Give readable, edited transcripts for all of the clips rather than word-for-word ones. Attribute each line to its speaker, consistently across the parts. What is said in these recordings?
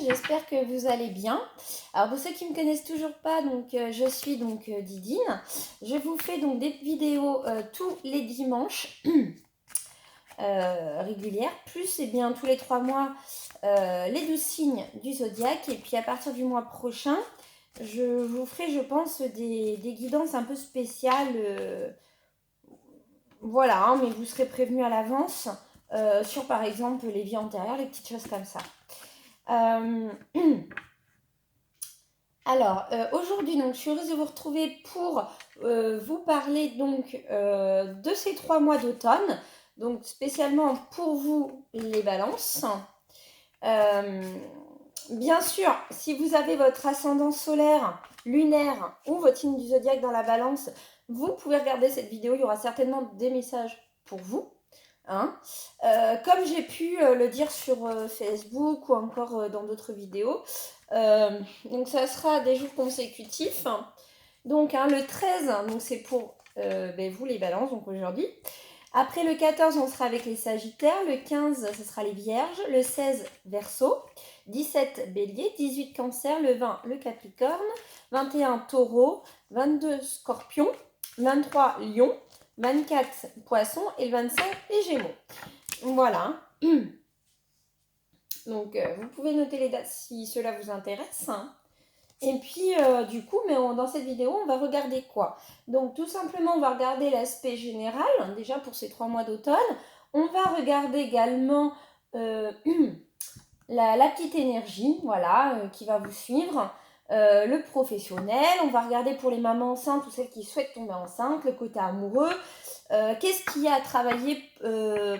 Speaker 1: J'espère que vous allez bien. Alors pour ceux qui ne me connaissent toujours pas, donc je suis donc Didine. Je vous fais donc des vidéos tous les dimanches régulières, plus et bien tous les 3 mois les 12 signes du zodiaque. Et puis à partir du mois prochain, je vous ferai, je pense, des guidances un peu spéciales. Voilà, hein, mais vous serez prévenus à l'avance sur par exemple les vies antérieures, les petites choses comme ça. Alors, aujourd'hui, donc, je suis heureuse de vous retrouver pour vous parler donc de ces 3 mois d'automne, donc spécialement pour vous les balances. Bien sûr, si vous avez votre ascendant solaire, lunaire ou votre signe du zodiaque dans la balance, vous pouvez regarder cette vidéo, il y aura certainement des messages pour vous. Hein. Comme j'ai pu le dire sur Facebook ou encore dans d'autres vidéos, donc ça sera des jours consécutifs. Donc le 13, donc c'est pour vous les balances, donc aujourd'hui. Après le 14, on sera avec les sagittaires. Le 15, ce sera les vierges. Le 16, verseau. 17, bélier. 18, cancer. Le 20, le capricorne. 21, taureau. 22, scorpion. 23, lion. 24, poisson. Et le 25, les gémeaux. Voilà. Donc, vous pouvez noter les dates si cela vous intéresse. Et puis, du coup, dans cette vidéo, on va regarder quoi? Donc, tout simplement, on va regarder l'aspect général, déjà pour ces 3 mois d'automne. On va regarder également la petite énergie, voilà, qui va vous suivre. Le professionnel, on va regarder pour les mamans enceintes ou celles qui souhaitent tomber enceinte, le côté amoureux. Qu'est-ce qu'il y a à travailler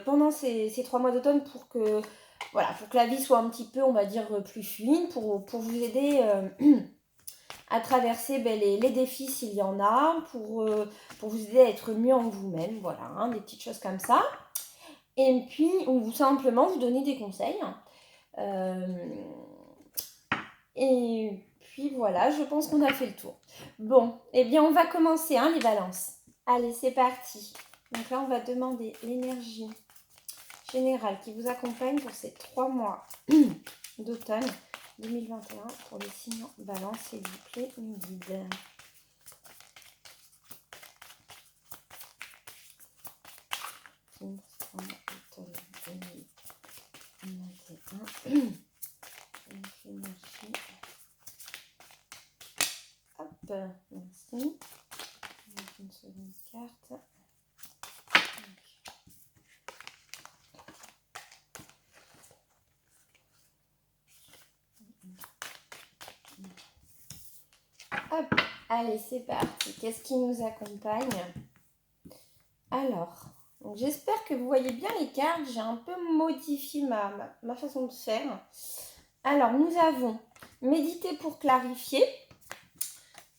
Speaker 1: pendant ces 3 mois d'automne pour que la vie soit un petit peu, on va dire, plus fluide, pour vous aider à traverser les défis s'il y en a, pour vous aider à être mieux en vous-même, voilà, hein, des petites choses comme ça. Et puis, ou simplement vous donner des conseils. Et puis voilà, je pense qu'on a fait le tour. Bon, eh bien on va commencer, hein, les balances. Allez, c'est parti. Donc là, on va demander l'énergie générale qui vous accompagne pour ces 3 mois d'automne 2021 pour les signes balance, s'il vous plaît, une guide. Automne 2021. Énergie. Hop, merci. Une seconde carte. Hop, allez, c'est parti. Qu'est-ce qui nous accompagne? Alors, j'espère que vous voyez bien les cartes. J'ai un peu modifié ma façon de faire. Alors, nous avons méditer pour clarifier.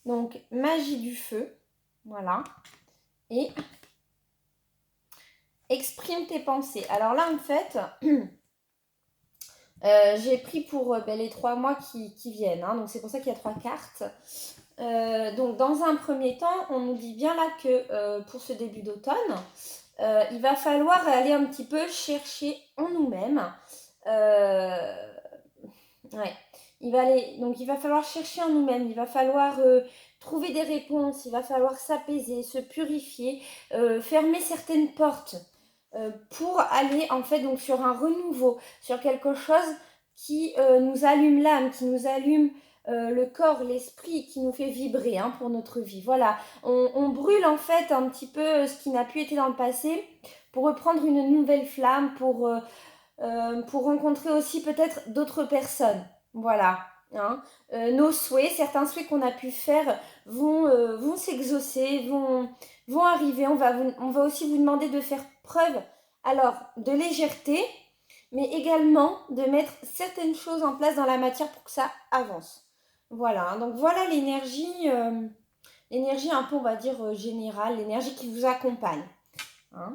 Speaker 1: Donc, magie du feu. Voilà. Et exprime tes pensées. Alors là, en fait, j'ai pris pour les 3 mois qui viennent. Hein, donc, c'est pour ça qu'il y a 3 cartes. Donc, dans un premier temps, on nous dit bien là que pour ce début d'automne, il va falloir aller un petit peu chercher en nous-mêmes. Ouais. Il va falloir chercher en nous-mêmes, il va falloir trouver des réponses, il va falloir s'apaiser, se purifier, fermer certaines portes pour aller en fait donc sur un renouveau, sur quelque chose qui nous allume l'âme, qui nous allume le corps, l'esprit, qui nous fait vibrer hein, pour notre vie. Voilà, on brûle en fait un petit peu ce qui n'a plus été dans le passé pour reprendre une nouvelle flamme, pour rencontrer aussi peut-être d'autres personnes. Voilà. Hein. Nos souhaits, certains souhaits qu'on a pu faire vont s'exaucer, vont arriver. On va aussi vous demander de faire preuve alors de légèreté, mais également de mettre certaines choses en place dans la matière pour que ça avance. Voilà. Hein. Donc voilà l'énergie un peu, on va dire, générale, l'énergie qui vous accompagne. Hein.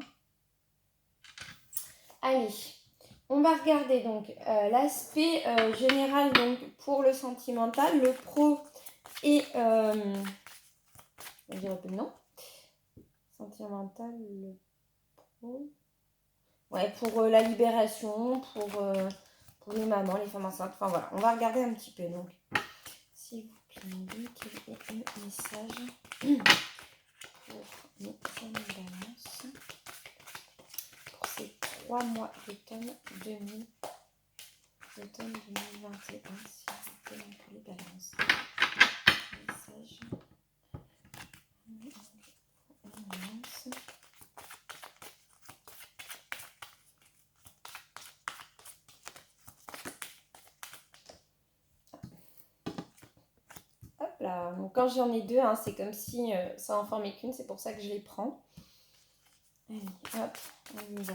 Speaker 1: Allez. On va regarder donc l'aspect général donc pour le sentimental, le pro et Je dirais plus non. Sentimental, le pro. Ouais, pour la libération, pour les mamans, les femmes enceintes. Enfin voilà, on va regarder un petit peu. Donc, s'il vous plaît, quel est le message pour les femmes balance pour ces 3 mois d'automne 2021, s'il vous plaît, pour les balances. Message. Balance. Hop là, donc quand j'en ai deux, hein, c'est comme si ça en formait qu'une, c'est pour ça que je les prends. Allez, hop, on y va.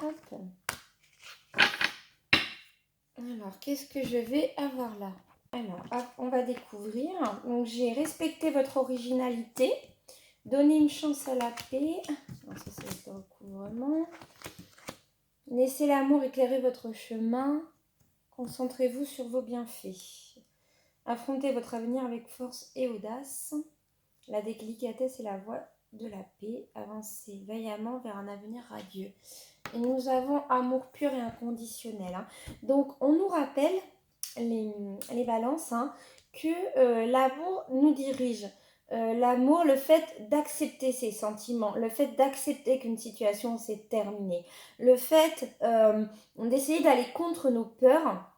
Speaker 1: Hop. Alors, qu'est-ce que je vais avoir là? Alors, hop, on va découvrir. Donc, j'ai respecté votre originalité. Donner une chance à la paix. Alors, ça, c'est le recouvrement. Laissez l'amour éclairer votre chemin. Concentrez-vous sur vos bienfaits. Affrontez votre avenir avec force et audace. La délicatesse est la voie de la paix. Avancez vaillamment vers un avenir radieux. Et nous avons amour pur et inconditionnel. Hein. Donc, on nous rappelle, les balances, hein, que l'amour nous dirige. L'amour, le fait d'accepter ses sentiments, le fait d'accepter qu'une situation s'est terminée, le fait d'essayer d'aller contre nos peurs.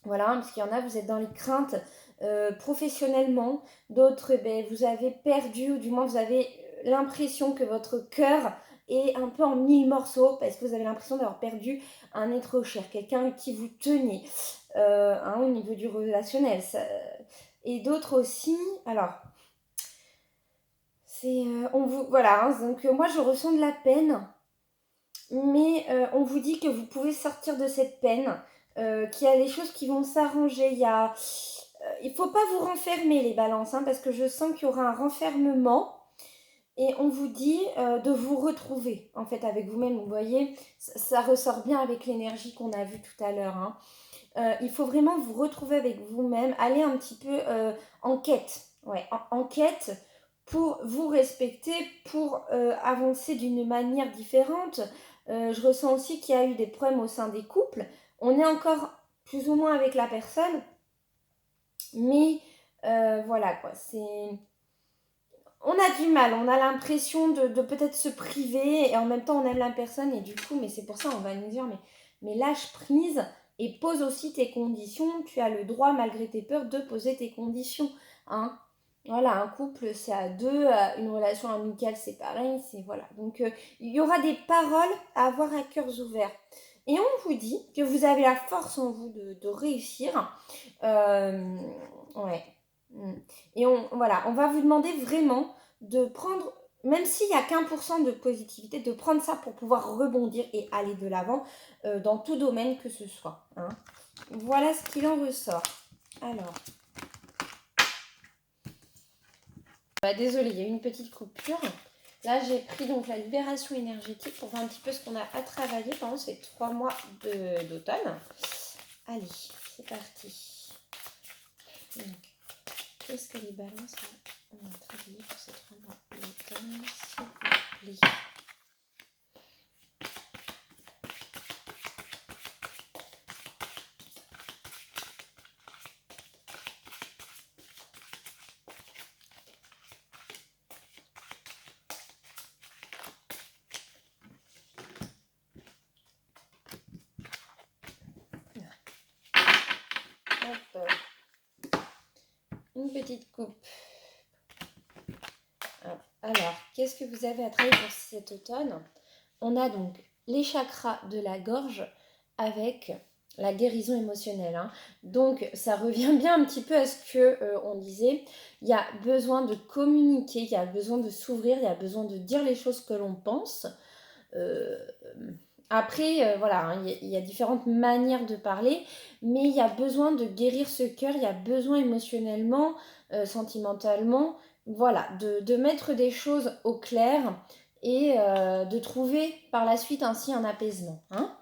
Speaker 1: Voilà, parce qu'il y en a, vous êtes dans les craintes professionnellement. D'autres, vous avez perdu, ou du moins vous avez l'impression que votre cœur est un peu en 1000 morceaux, parce que vous avez l'impression d'avoir perdu un être cher, quelqu'un qui vous tenait au niveau du relationnel. Ça, et d'autres aussi, alors, c'est, on vous, voilà, hein, donc moi je ressens de la peine, mais on vous dit que vous pouvez sortir de cette peine. Qu'il y a des choses qui vont s'arranger. Il ne faut pas vous renfermer les balances, hein, parce que je sens qu'il y aura un renfermement et on vous dit de vous retrouver en fait avec vous-même. Vous voyez, ça ressort bien avec l'énergie qu'on a vue tout à l'heure. Hein. Il faut vraiment vous retrouver avec vous-même, aller un petit peu en quête, ouais, en quête pour vous respecter, pour avancer d'une manière différente. Je ressens aussi qu'il y a eu des problèmes au sein des couples. On est encore plus ou moins avec la personne, mais voilà quoi, c'est... On a du mal, on a l'impression de peut-être se priver et en même temps on aime la personne et du coup, mais c'est pour ça on va nous dire, mais lâche prise et pose aussi tes conditions. Tu as le droit malgré tes peurs de poser tes conditions. Hein. Voilà, un couple c'est à deux, une relation amicale c'est pareil, c'est voilà. Donc il y aura des paroles à avoir à cœurs ouverts. Et on vous dit que vous avez la force en vous de réussir. Ouais. Et voilà, on va vous demander vraiment de prendre, même s'il n'y a qu'1% de positivité, de prendre ça pour pouvoir rebondir et aller de l'avant dans tout domaine que ce soit. Hein. Voilà ce qu'il en ressort. Alors. Désolée, il y a eu une petite coupure. Là, j'ai pris donc la libération énergétique pour voir un petit peu ce qu'on a à travailler pendant ces 3 mois d'automne. Allez, c'est parti. Donc, qu'est-ce que les balances on a travaillé pour ces 3 mois d'automne, s'il vous plaît? Une petite coupe. Alors, qu'est-ce que vous avez à travailler pour cet automne? On a donc les chakras de la gorge avec la guérison émotionnelle. Hein. Donc, ça revient bien un petit peu à ce qu'on disait. Il y a besoin de communiquer, il y a besoin de s'ouvrir, il y a besoin de dire les choses que l'on pense. Après, voilà, hein, il y a différentes manières de parler, mais il y a besoin de guérir ce cœur, il y a besoin émotionnellement, sentimentalement, voilà, de mettre des choses au clair et de trouver par la suite ainsi un apaisement. Hein.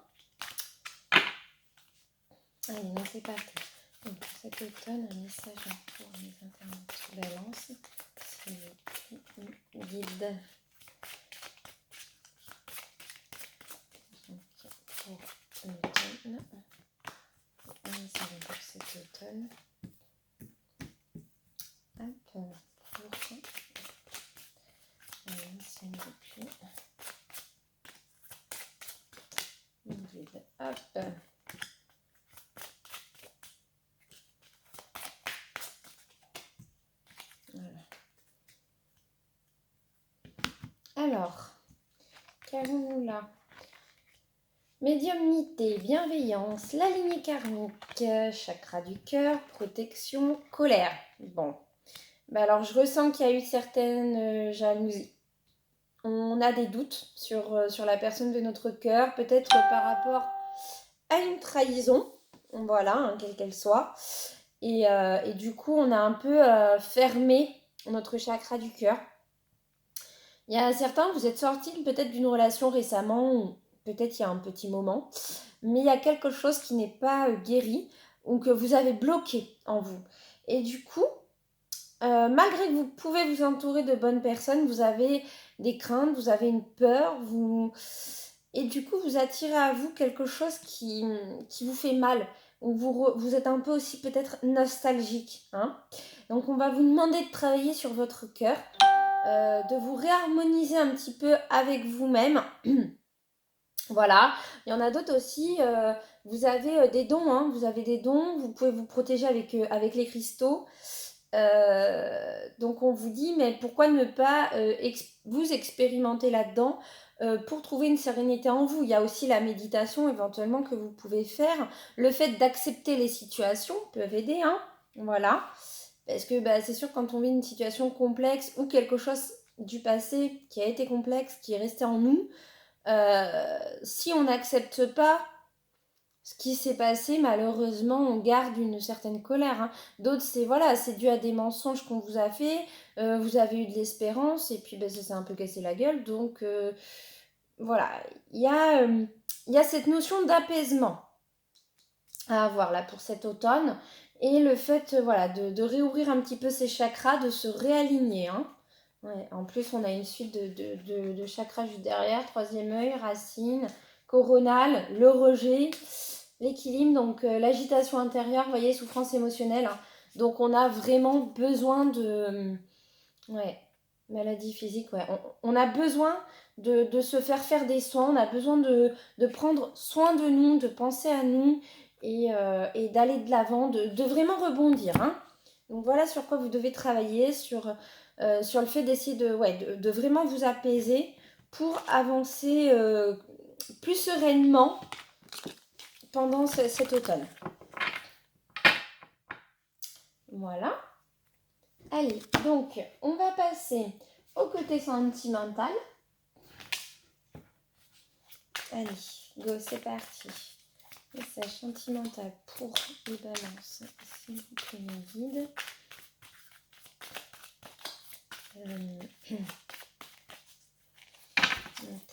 Speaker 1: Allez, non, c'est parti. Donc, pour cet automne, un message pour les internautes Balance, s'il vous guide. Pour l'automne. Un message pour cet automne. Hop, pour l'ancienne depuis. Guide. Hop. Voilà. Alors, qu'avons-nous là? Médiumnité, bienveillance, la lignée karmique, chakra du cœur, protection, colère. Bon, bah alors je ressens qu'il y a eu certaines jalousies. On a des doutes sur la personne de notre cœur, peut-être par rapport à une trahison, voilà, hein, quelle qu'elle soit. Et du coup, on a un peu fermé notre chakra du cœur. Il y a certains, vous êtes sortis peut-être d'une relation récemment, ou peut-être il y a un petit moment, mais il y a quelque chose qui n'est pas guéri ou que vous avez bloqué en vous. Et du coup, malgré que vous pouvez vous entourer de bonnes personnes, vous avez des craintes, vous avez une peur, et du coup, vous attirez à vous quelque chose qui vous fait mal, ou vous êtes un peu aussi peut-être nostalgique. Hein. Donc, on va vous demander de travailler sur votre cœur. De vous réharmoniser un petit peu avec vous-même. Voilà, il y en a d'autres aussi, vous avez des dons, hein. Vous avez des dons, vous pouvez vous protéger avec les cristaux. Donc on vous dit, mais pourquoi ne pas vous expérimenter là-dedans pour trouver une sérénité en vous. Il y a aussi la méditation éventuellement que vous pouvez faire. Le fait d'accepter les situations peuvent aider, hein. Voilà. Parce que bah, c'est sûr, quand on vit une situation complexe ou quelque chose du passé qui a été complexe, qui est resté en nous, si on n'accepte pas ce qui s'est passé, malheureusement, on garde une certaine colère. Hein. D'autres, c'est dû à des mensonges qu'on vous a fait, vous avez eu de l'espérance, et puis bah, ça s'est un peu cassé la gueule. Donc, voilà, il y a cette notion d'apaisement à avoir là pour cet automne. Et le fait voilà, réouvrir un petit peu ses chakras, de se réaligner. Hein. Ouais, en plus, on a une suite de chakras juste derrière. Troisième œil, racine, coronale, le rejet, l'équilibre, donc l'agitation intérieure, vous voyez, souffrance émotionnelle. Hein. Donc on a vraiment besoin de... Ouais, maladie physique, ouais. On a besoin de se faire des soins, on a besoin de prendre soin de nous, de penser à nous et d'aller de l'avant, de vraiment rebondir. Hein. Donc voilà sur quoi vous devez travailler, sur le fait d'essayer de vraiment vous apaiser pour avancer plus sereinement pendant cet automne. Voilà. Allez, donc on va passer au côté sentimental. Allez, go, c'est parti. Message sentimental pour les balances, s'il vous plaît, mes guides.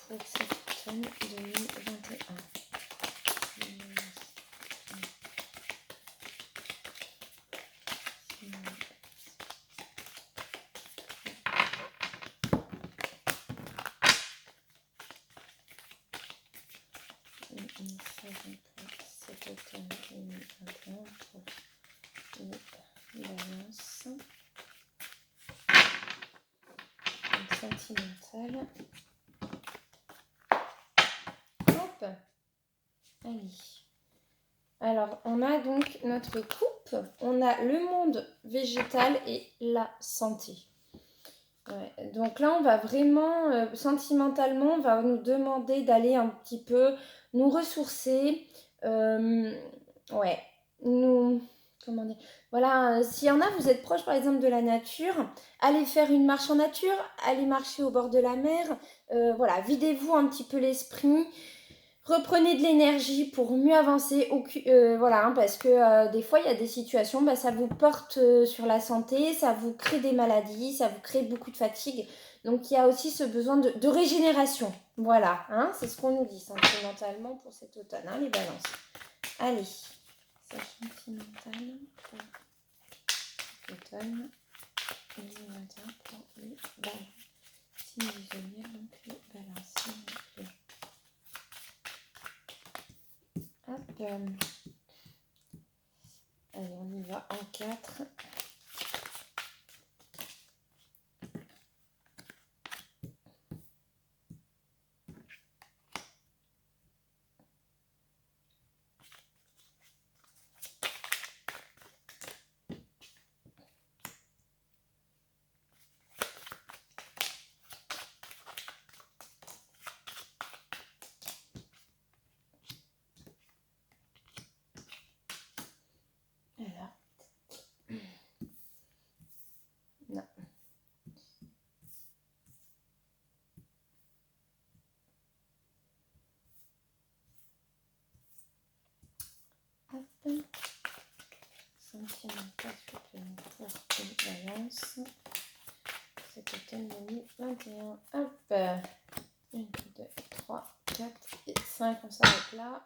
Speaker 1: Pour cet automne 2021. Cet automne 2021 pour les balances. Sentimentale. Hop. Allez. Alors, on a donc notre coupe. On a le monde végétal et la santé. Ouais. Donc là, on va vraiment, sentimentalement, on va nous demander d'aller un petit peu nous ressourcer. Ouais. Comment dire, voilà, s'il y en a, vous êtes proche par exemple de la nature, allez faire une marche en nature, allez marcher au bord de la mer, voilà, videz-vous un petit peu l'esprit, Reprenez de l'énergie pour mieux avancer. Voilà, hein, parce que des fois, il y a des situations, bah, ça vous porte sur la santé, ça vous crée des maladies, ça vous crée beaucoup de fatigue. Donc, il y a aussi ce besoin de régénération. Voilà, hein, c'est ce qu'on nous dit sentimentalement pour cet automne, hein, les balances. Allez, c'est sentimental pour l'automne 2021 pour les balances. Signe du zodiaque, donc les balances. Hop. Allez, on y va en 4. Alors. Non. Hop. Sentimental supplémentaire de balance. Cet automne 2021. Hop. 1, 2, 3, 4 et 5. On s'arrête là.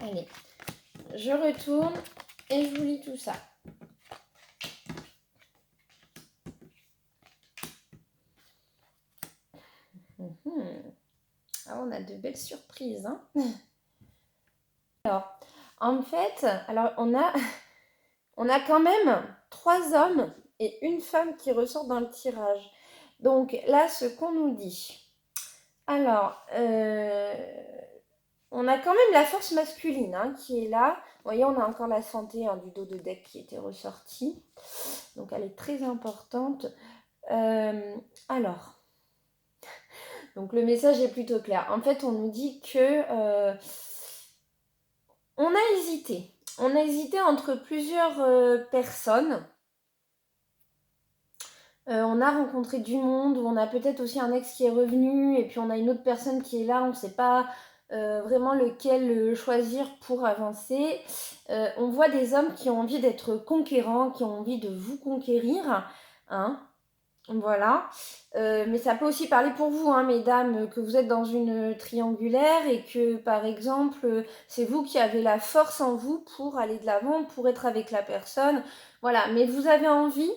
Speaker 1: Allez. Je retourne et je vous lis tout ça. Ah, on a de belles surprises, hein. Alors, en fait, on a quand même 3 hommes et une femme qui ressortent dans le tirage. Donc là, ce qu'on nous dit. Alors, on a quand même la force masculine, hein, qui est là. Vous voyez, on a encore la santé, hein, du dos de deck qui était ressortie. Donc elle est très importante. Alors, donc le message est plutôt clair. En fait, on nous dit que on a hésité. On a hésité entre plusieurs personnes. On a rencontré du monde, où on a peut-être aussi un ex qui est revenu, et puis on a une autre personne qui est là, on ne sait pas vraiment lequel choisir pour avancer. On voit des hommes qui ont envie d'être conquérants, qui ont envie de vous conquérir, hein. Voilà. Mais ça peut aussi parler pour vous, hein, mesdames, que vous êtes dans une triangulaire et que, par exemple, c'est vous qui avez la force en vous pour aller de l'avant, pour être avec la personne. Voilà. Mais vous avez envie,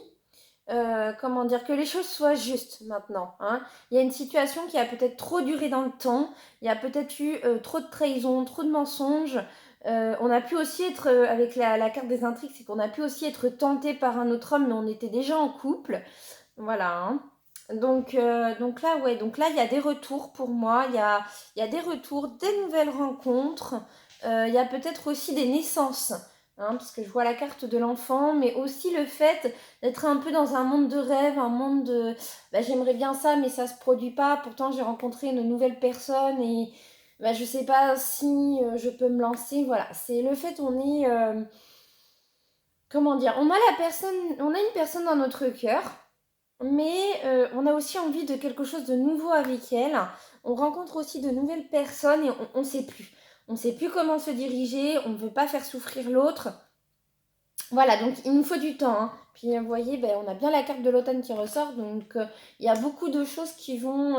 Speaker 1: comment dire, que les choses soient justes maintenant, hein. Il y a une situation qui a peut-être trop duré dans le temps. Il y a peut-être eu trop de trahison, trop de mensonges. On a pu aussi être, avec la carte des intrigues, c'est qu'on a pu aussi être tenté par un autre homme, mais on était déjà en couple. Voilà, hein. Donc là, ouais, donc là, il y a des retours pour moi, il y a des retours, des nouvelles rencontres, il y a peut-être aussi des naissances, hein, parce que je vois la carte de l'enfant, mais aussi le fait d'être un peu dans un monde de rêve, un monde de bah, j'aimerais bien ça, mais ça se produit pas, pourtant j'ai rencontré une nouvelle personne et bah, je sais pas si je peux me lancer, voilà, c'est le fait, on est, comment dire, on a une personne dans notre cœur. Mais on a aussi envie de quelque chose de nouveau avec elle. On rencontre aussi de nouvelles personnes et on ne sait plus. On ne sait plus comment se diriger, on ne veut pas faire souffrir l'autre. Voilà, donc il nous faut du temps, hein. Puis vous voyez, ben, on a bien la carte de l'automne qui ressort, donc il y a beaucoup de choses qui vont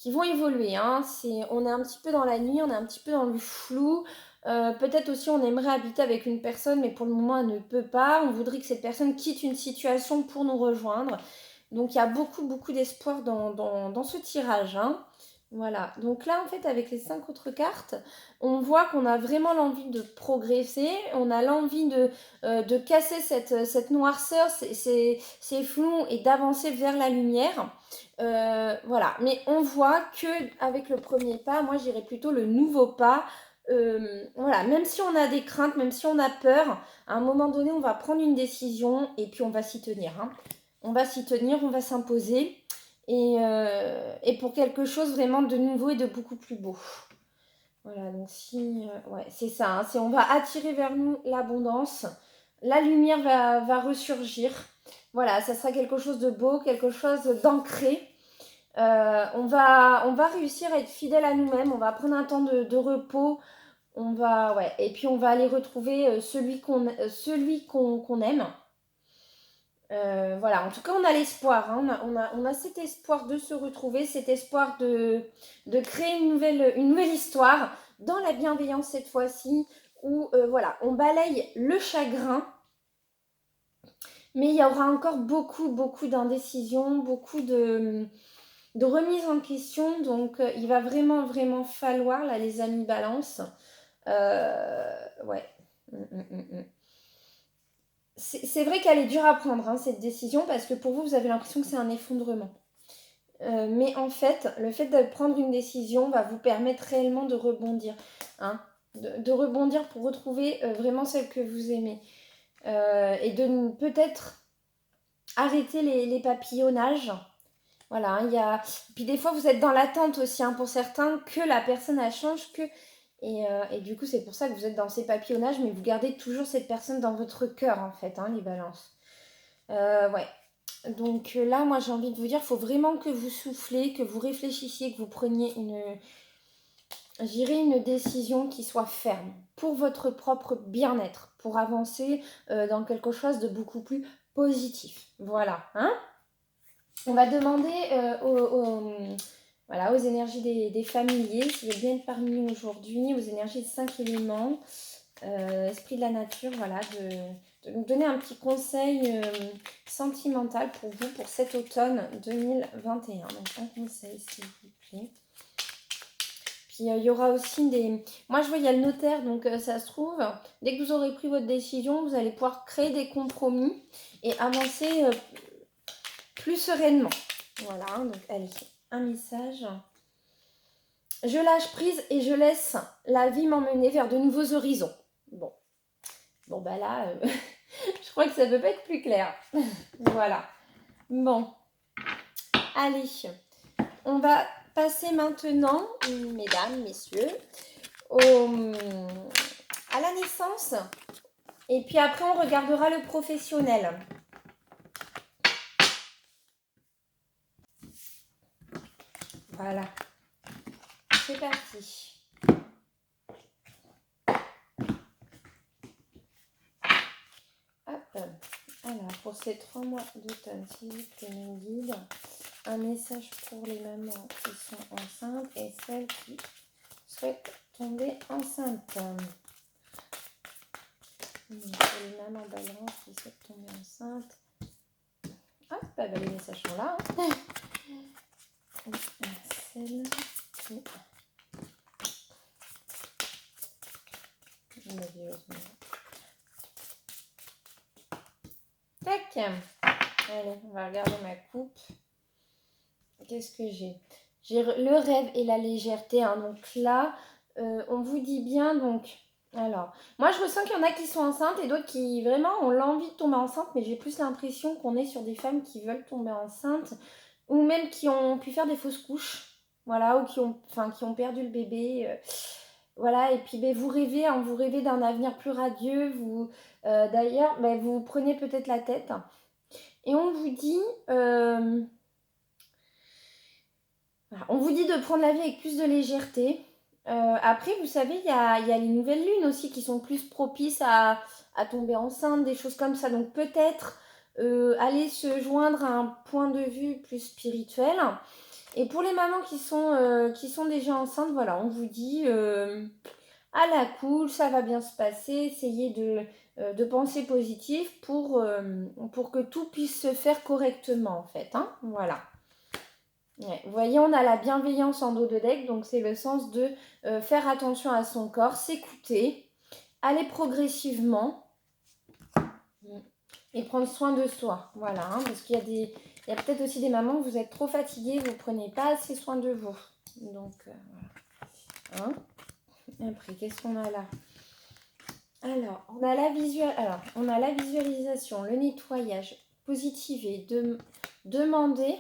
Speaker 1: évoluer, hein. On est un petit peu dans la nuit, on est un petit peu dans le flou. Peut-être aussi on aimerait habiter avec une personne, mais pour le moment elle ne peut pas. On voudrait que cette personne quitte une situation pour nous rejoindre. Donc il y a beaucoup, beaucoup d'espoir dans ce tirage, hein. Voilà, donc là en fait avec les 5 autres cartes, on voit qu'on a vraiment l'envie de progresser, on a l'envie de casser cette noirceur, ces flous et d'avancer vers la lumière. Voilà, mais on voit que avec le premier pas, moi j'irais plutôt le nouveau pas. Voilà, même si on a des craintes, même si on a peur, à un moment donné on va prendre une décision et puis on va s'y tenir, hein. On va s'y tenir, on va s'imposer et pour quelque chose vraiment de nouveau et de beaucoup plus beau. Voilà, donc ouais, c'est ça, hein, on va attirer vers nous l'abondance, la lumière va ressurgir Voilà, ça sera quelque chose de beau, quelque chose d'ancré. On va réussir à être fidèle à nous-mêmes, on va prendre un temps de repos, ouais, et puis on va aller retrouver celui qu'on aime. Voilà, en tout cas, on a l'espoir, hein, on a cet espoir de se retrouver, cet espoir de créer une nouvelle histoire dans la bienveillance cette fois-ci, où voilà, on balaye le chagrin, mais il y aura encore beaucoup d'indécision, beaucoup de remise en question, donc il va vraiment falloir, là, les amis balance, ouais. C'est vrai qu'elle est dure à prendre, hein, cette décision, parce que pour vous, vous avez l'impression que c'est un effondrement. Mais en fait, le fait de prendre une décision va vous permettre réellement de rebondir. Hein, de rebondir pour retrouver vraiment celle que vous aimez. Et de peut-être arrêter les papillonnages. Voilà, hein, puis des fois, vous êtes dans l'attente aussi, hein, pour certains, que la personne elle change, que... Et du coup, c'est pour ça que vous êtes dans ces papillonnages, mais vous gardez toujours cette personne dans votre cœur, en fait, hein, les balances. Ouais. Donc là, moi, j'ai envie de vous dire, il faut vraiment que vous soufflez, que vous réfléchissiez, que vous preniez une décision qui soit ferme pour votre propre bien-être, pour avancer dans quelque chose de beaucoup plus positif. Voilà, hein. On va demander aux énergies des familiers, qui veulent bien être parmi nous aujourd'hui, aux énergies des 5 éléments, esprit de la nature, voilà, de nous donner un petit conseil sentimental pour vous pour cet automne 2021. Donc un conseil, s'il vous plaît. Puis il y aura aussi des... Moi je vois, il y a le notaire, donc ça se trouve, dès que vous aurez pris votre décision, vous allez pouvoir créer des compromis et avancer plus sereinement. Voilà, donc allez, un message. Je lâche prise et je laisse la vie m'emmener vers de nouveaux horizons. Bon bah là, je crois que ça ne peut pas être plus clair. Voilà. Bon, allez, on va passer maintenant, mesdames, messieurs, à la naissance. Et puis après, on regardera le professionnel. Voilà. C'est parti. Hop. Alors, pour ces 3 mois d'automne, s'il vous plaît, mon guide, un message pour les mamans qui sont enceintes et celles qui souhaitent tomber enceintes. Pour les mamans balance qui souhaitent tomber enceintes. Hop, bah, les messages sont là. Hein. Celle qui... Tac. Allez, on va regarder ma coupe. Qu'est-ce que j'ai? J'ai le rêve et la légèreté. Hein. Donc là, on vous dit bien, donc... Alors, moi je ressens qu'il y en a qui sont enceintes et d'autres qui vraiment ont l'envie de tomber enceinte, mais j'ai plus l'impression qu'on est sur des femmes qui veulent tomber enceintes ou même qui ont pu faire des fausses couches, voilà, ou qui ont perdu le bébé. Voilà, et puis vous rêvez, hein, vous rêvez d'un avenir plus radieux. D'ailleurs, vous prenez peut-être la tête et on vous dit... on vous dit de prendre la vie avec plus de légèreté. Après, vous savez, il y a les nouvelles lunes aussi qui sont plus propices à tomber enceinte, des choses comme ça. Donc peut-être aller se joindre à un point de vue plus spirituel. Et pour les mamans qui sont déjà enceintes, voilà, on vous dit à la cool, ça va bien se passer. Essayez de penser positif pour que tout puisse se faire correctement en fait. Hein, voilà. Ouais, vous voyez, on a la bienveillance en dos de deck, donc c'est le sens de faire attention à son corps, s'écouter, aller progressivement et prendre soin de soi. Voilà, hein, parce qu'il y a peut-être aussi des mamans, vous êtes trop fatiguées, vous ne prenez pas assez soin de vous. Donc, voilà. Hein. Après, qu'est-ce qu'on a là? Alors, on a la visualisation, le nettoyage, positiver, demander...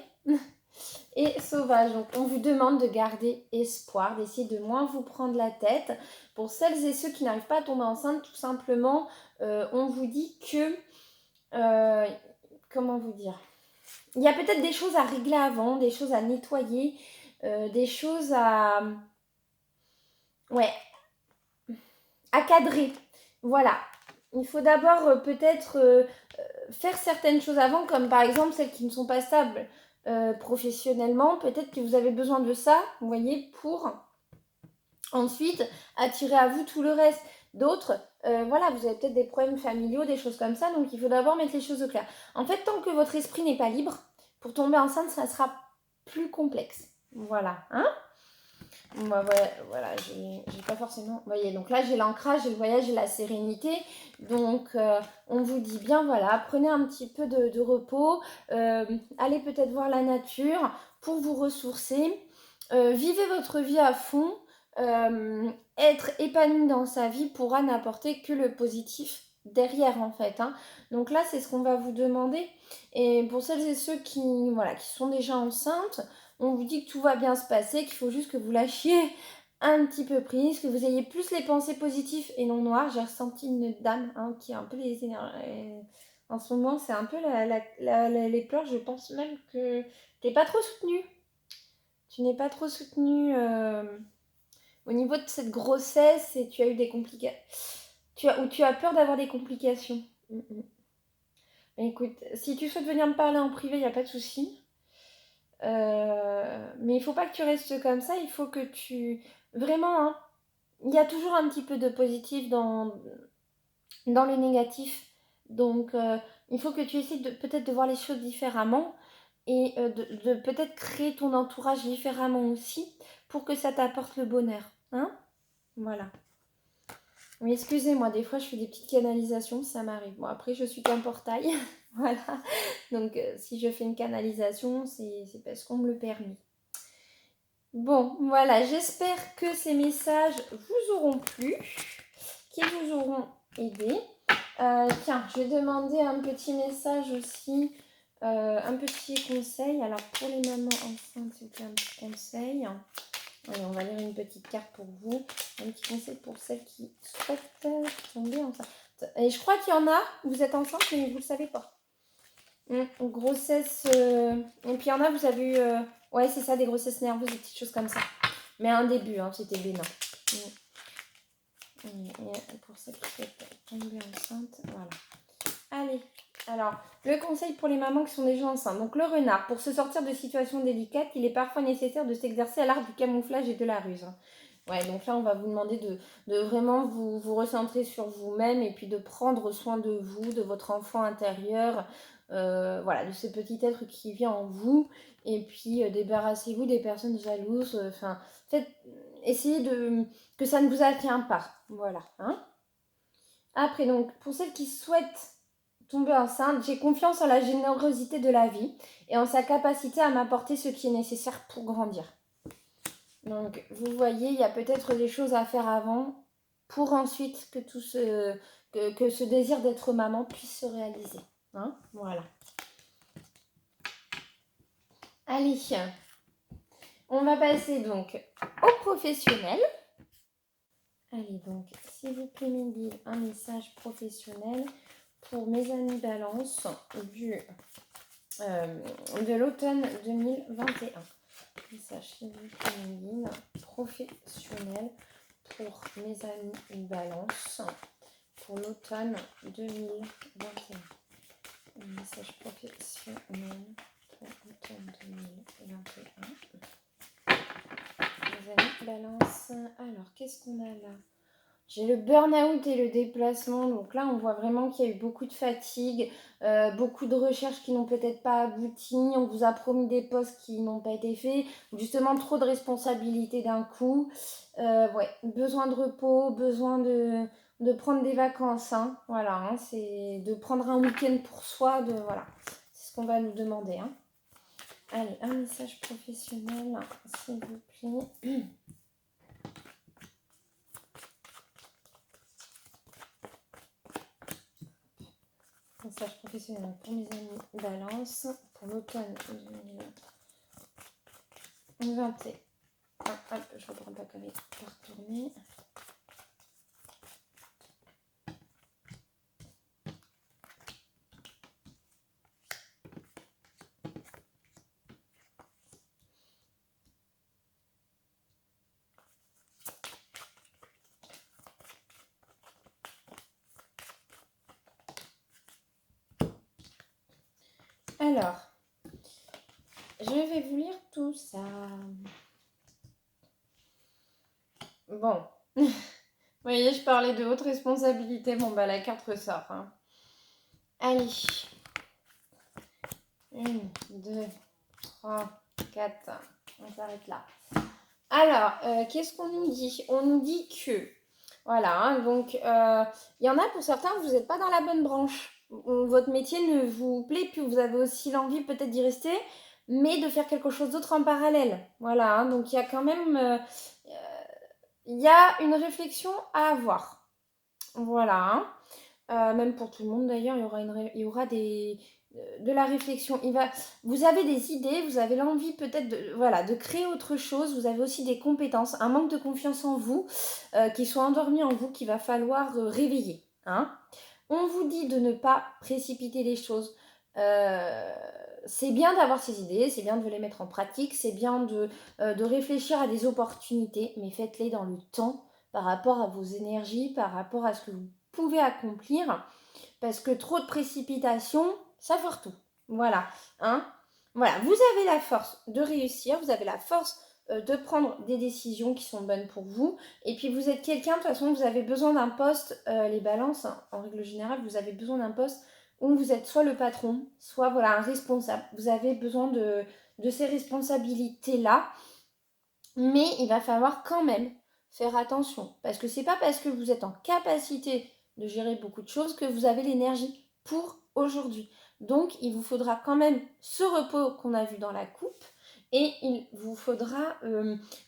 Speaker 1: et sauvage. Donc on vous demande de garder espoir, d'essayer de moins vous prendre la tête. Pour celles et ceux qui n'arrivent pas à tomber enceinte, tout simplement, on vous dit que comment vous dire? Il y a peut-être des choses à régler avant, des choses à nettoyer, des choses à... Ouais, à cadrer. Voilà. Il faut d'abord peut-être faire certaines choses avant, comme par exemple celles qui ne sont pas stables professionnellement. Peut-être que vous avez besoin de ça, vous voyez, pour ensuite attirer à vous tout le reste. D'autres, voilà, vous avez peut-être des problèmes familiaux, des choses comme ça, donc il faut d'abord mettre les choses au clair. En fait, tant que votre esprit n'est pas libre, pour tomber enceinte, ça sera plus complexe. Voilà, hein? Moi, voilà, j'ai pas forcément... Vous voyez, donc là, j'ai l'ancrage, j'ai le voyage, j'ai la sérénité. Donc, on vous dit bien, voilà, prenez un petit peu de repos. Allez peut-être voir la nature pour vous ressourcer. Vivez votre vie à fond. Être épanoui dans sa vie pourra n'apporter que le positif derrière, en fait. Hein. Donc là, c'est ce qu'on va vous demander. Et pour celles et ceux qui, voilà, qui sont déjà enceintes, on vous dit que tout va bien se passer, qu'il faut juste que vous lâchiez un petit peu prise, que vous ayez plus les pensées positives et non noires. J'ai ressenti une dame hein, qui a un peu les énergies. En ce moment, c'est un peu les pleurs. Je pense même que t'es pas trop soutenue. Tu n'es pas trop soutenue au niveau de cette grossesse et tu as eu des complications. Ou tu as peur d'avoir des complications. Écoute, si tu souhaites venir me parler en privé, il n'y a pas de souci. Mais il faut pas que tu restes comme ça, il faut que tu... Vraiment, hein, il y a toujours un petit peu de positif dans le négatif. Donc, il faut que tu essaies peut-être de voir les choses différemment et de peut-être créer ton entourage différemment aussi pour que ça t'apporte le bonheur. Hein? Voilà. Mais excusez-moi, des fois je fais des petites canalisations, ça m'arrive. Bon, après, je suis qu'un portail. Voilà. Donc, si je fais une canalisation, c'est parce qu'on me le permet. Bon, voilà, j'espère que ces messages vous auront plu, qu'ils vous auront aidé. Tiens, je vais demander un petit message aussi, un petit conseil. Alors, pour les mamans enceintes, c'était un petit conseil. Allez, on va lire une petite carte pour vous. Un petit conseil pour celles qui souhaitent tomber enceinte. Et je crois qu'il y en a, vous êtes enceinte, mais vous ne le savez pas. Grossesse. Et puis il y en a, vous avez eu. Ouais, c'est ça, des grossesses nerveuses, des petites choses comme ça. Mais un début, hein, c'était bénin. Et pour celles qui souhaitent tomber enceinte, voilà. Allez, alors, le conseil pour les mamans qui sont déjà enceintes. Donc, le renard, pour se sortir de situations délicates, il est parfois nécessaire de s'exercer à l'art du camouflage et de la ruse. Ouais, donc là, on va vous demander de vraiment vous recentrer sur vous-même et puis de prendre soin de vous, de votre enfant intérieur, voilà, de ce petit être qui vit en vous. Et puis, débarrassez-vous des personnes jalouses. Enfin, essayez que ça ne vous atteigne pas. Voilà. Hein. Après, donc, pour celles qui souhaitent tomber enceinte, j'ai confiance en la générosité de la vie et en sa capacité à m'apporter ce qui est nécessaire pour grandir. Donc, vous voyez, il y a peut-être des choses à faire avant pour ensuite que que ce désir d'être maman puisse se réaliser. Hein, voilà. Allez, on va passer donc au professionnel. Allez donc, s'il vous plaît, mes guides, un message professionnel pour mes amis Balance de l'automne 2021. Message, s'il vous plaît, mes guides, professionnel pour mes amis Balance pour l'automne 2021. Un message professionnel pour l'automne 2021. Les amis Balance. Alors, qu'est-ce qu'on a là? J'ai le burn-out et le déplacement. Donc là, on voit vraiment qu'il y a eu beaucoup de fatigue, beaucoup de recherches qui n'ont peut-être pas abouti. On vous a promis des postes qui n'ont pas été faits. Justement, trop de responsabilités d'un coup. Ouais, besoin de repos, besoin de prendre des vacances. Hein. Voilà, hein, c'est de prendre un week-end pour soi. Voilà, c'est ce qu'on va nous demander. Hein. Allez, un message professionnel, s'il vous plaît. Message professionnel pour mes amis Balance pour l'automne 2021. Hop, je ne reprends pas comme il est retourné. Alors, je vais vous lire tout ça. Bon. Vous voyez, je parlais de haute responsabilité. Bon, bah la carte ressort. Hein. Allez. 1, 2, 3, 4. On s'arrête là. Alors, qu'est-ce qu'on nous dit? On nous dit que, voilà, hein, donc, il y en a pour certains, vous n'êtes pas dans la bonne branche. Votre métier ne vous plaît plus. Vous avez aussi l'envie peut-être d'y rester, mais de faire quelque chose d'autre en parallèle. Voilà, hein, donc il y a quand même... il y a une réflexion à avoir. Voilà. Hein. Même pour tout le monde d'ailleurs, il y aura de la réflexion. Vous avez des idées, vous avez l'envie peut-être de créer autre chose. Vous avez aussi des compétences, un manque de confiance en vous qui sont endormis en vous qu'il va falloir réveiller. Hein. On vous dit de ne pas précipiter les choses. C'est bien d'avoir ces idées, c'est bien de les mettre en pratique, c'est bien de réfléchir à des opportunités, mais faites-les dans le temps par rapport à vos énergies, par rapport à ce que vous pouvez accomplir, parce que trop de précipitation, ça foire tout. Voilà, hein. Voilà, vous avez la force de réussir, vous avez la force de prendre des décisions qui sont bonnes pour vous, et puis vous êtes quelqu'un, de toute façon, vous avez besoin d'un poste, les balances, hein, en règle générale, vous avez besoin d'un poste où vous êtes soit le patron, soit voilà, un responsable. Vous avez besoin de ces responsabilités-là, mais il va falloir quand même faire attention, parce que c'est pas parce que vous êtes en capacité de gérer beaucoup de choses que vous avez l'énergie pour aujourd'hui. Donc il vous faudra quand même ce repos qu'on a vu dans la coupe, et il vous faudra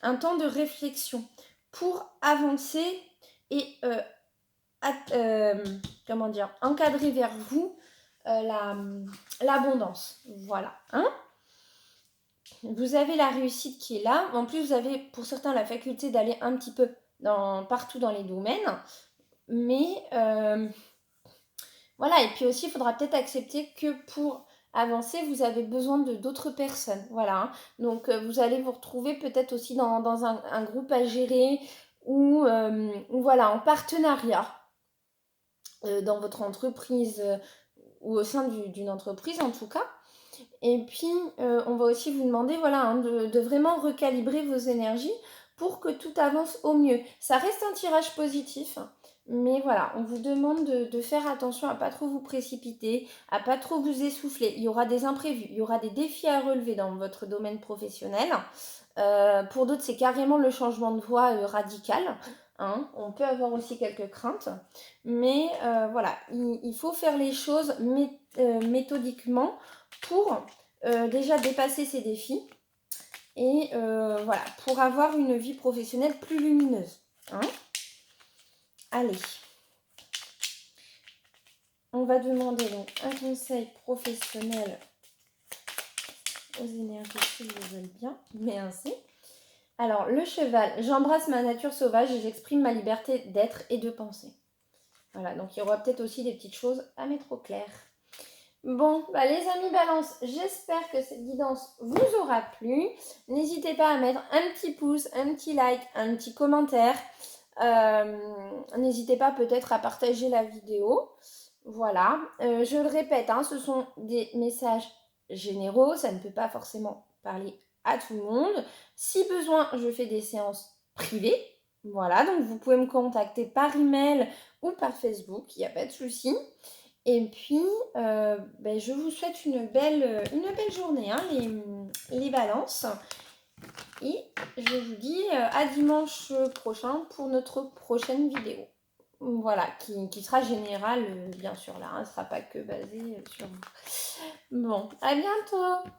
Speaker 1: un temps de réflexion pour avancer et encadrer vers vous l'abondance. Voilà. Hein. Vous avez la réussite qui est là. En plus, vous avez pour certains la faculté d'aller un petit peu partout dans les domaines. Mais voilà, et puis aussi, il faudra peut-être accepter que pour avancer, vous avez besoin d'autres personnes. Voilà. Hein. Donc, vous allez vous retrouver peut-être aussi dans un groupe à gérer ou voilà, en partenariat dans votre entreprise ou au sein d'une entreprise en tout cas. Et puis, on va aussi vous demander voilà, hein, de vraiment recalibrer vos énergies pour que tout avance au mieux. Ça reste un tirage positif, mais voilà, on vous demande de faire attention à ne pas trop vous précipiter, à ne pas trop vous essouffler. Il y aura des imprévus, il y aura des défis à relever dans votre domaine professionnel. Pour d'autres, c'est carrément le changement de voie radical. Hein. On peut avoir aussi quelques craintes, mais voilà, il faut faire les choses méthodiquement pour déjà dépasser ces défis et voilà, pour avoir une vie professionnelle plus lumineuse. Hein. Allez, on va demander donc un conseil professionnel aux énergies s'ils le veulent bien, mais ainsi. Alors, le cheval, j'embrasse ma nature sauvage et j'exprime ma liberté d'être et de penser. Voilà, donc il y aura peut-être aussi des petites choses à mettre au clair. Bon, bah les amis balance, j'espère que cette guidance vous aura plu. N'hésitez pas à mettre un petit pouce, un petit like, un petit commentaire. N'hésitez pas peut-être à partager la vidéo. Voilà, je le répète, hein, ce sont des messages généraux, ça ne peut pas forcément parler à tout le monde. Si besoin, je fais des séances privées. Voilà, donc vous pouvez me contacter par email ou par Facebook, il n'y a pas de souci. Et puis, je vous souhaite une belle journée, hein, les balances. Et je vous dis à dimanche prochain pour notre prochaine vidéo. Voilà, qui sera générale, bien sûr, là. Ne sera pas que basée sur vous. Bon, à bientôt!